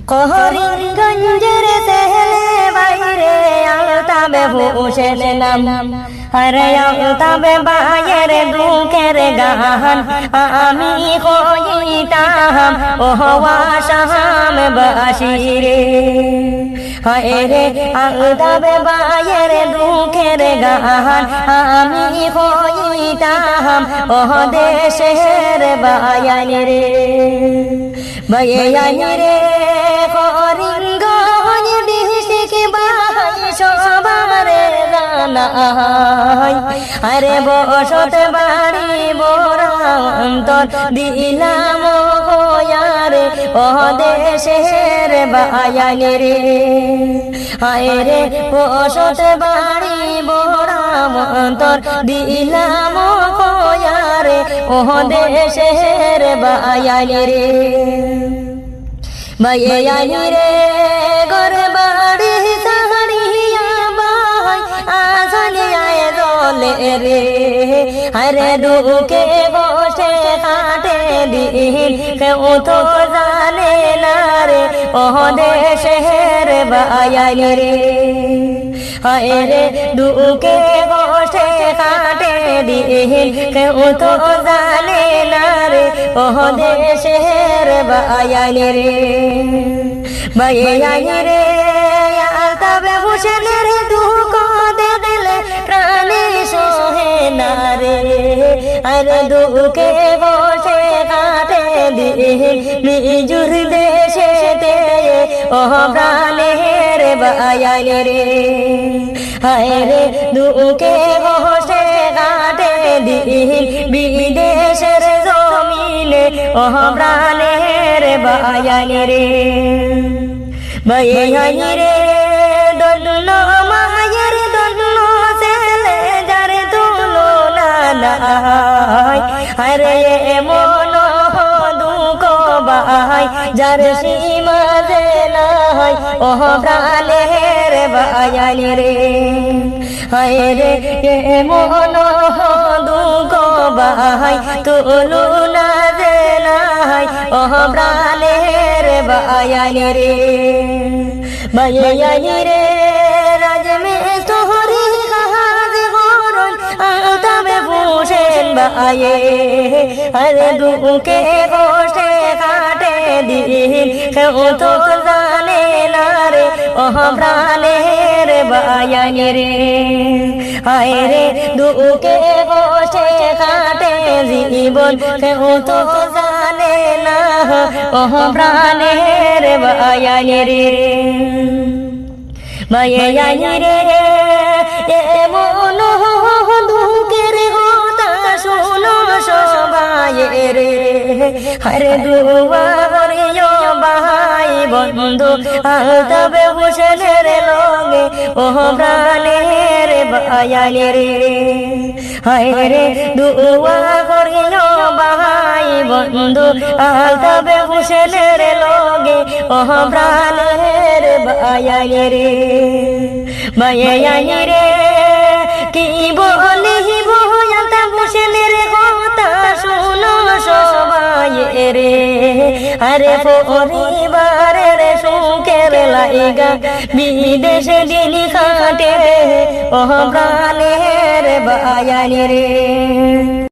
করিমগঞ্জের সেহলে বাইরে আলতাবে ভূষের নাম আরে আলতাবে বাইরে দুঃখের গান আমি কইতাম ওহওয়া শাম বাসিরে হায় রে আলতাবে বাইরে দুঃখের গান আমি কইতাম ওহ দেশের বায়ানি রে বায়ানি রে করিমগঞ্জ ডিস্ট্রিক্ট বাহাই সবারে জানাই আরে বসত বাড়ি বরান্তর দিলাম হয়ারে ও দেশের বায়ানি রে হায় রে বসত বাড়ি বরান্তর দিলাম হয়ারে ও দেশের বায়ানি রে বায়ানি রে ঘরে বাড়ি সাহারিয়া বাই আসালিয়ায় দলে রে আরে দুকে বসে কাটে দিন কেউ তো জানে না রে ও দেশের বায়ানি রে হায় রে দুকে বসে কাটে দিন কেউ তো জানে না রে ও দেশের বায়ানি রে বায়ানি রে আলতাবে ভূষণের দুঃখ দেখলে প্রাণে সোহে না রে আরে দুঃখে বসে কাটে দিন নিজুর দেশেতে ও প্রাণের বায়ানি রে হায় রে দুঃখে বসে কাটে দিন বিদেশের জমিনে ও প্রাণের বায়ানি রে বায়ানি রে দন্ন মায়ের দন্ন ছেলে যার তুলনা নাই আরে মন দুঃখ বাই যার সীমা যে নাই ও প্রাণের বায়ানি রে হায় রে মন দুঃখ বাই তুলনা যে নাই ও প্রাণের বায়ানি রে বায়ানি রে রাজমে তোহরি কাজ করন আলতাবে ভূষেন বায়ে আরে দুঃখে বসে কাটে দিন কেউ তো জানে না রে ও প্রাণের বায়ানি রে হায় রে দুঃখে বসে কাটে জীবন কেউ তো জানে না ও প্রাণের বায়ানি রে বায়ানি রে এমন দুঃখের কথা শুনো সবাই রে আরে দুয়া করিও ভাই বন্ধু আলতাবে ভূষণের লগে ও প্রাণের বায়ানি রে হায় রে দুয়া করিও ভাই বন্ধু আলতাবে ভূষণের লগে ও প্রাণের বায়ানি রে বায়ানি রে কি বলিব আলতা ভূষণের কথা শুনো সবাই রে আরে পরিবারের সুখের লাইগা বিদেশে দিন কাটে ও প্রাণের বায়ানি রে।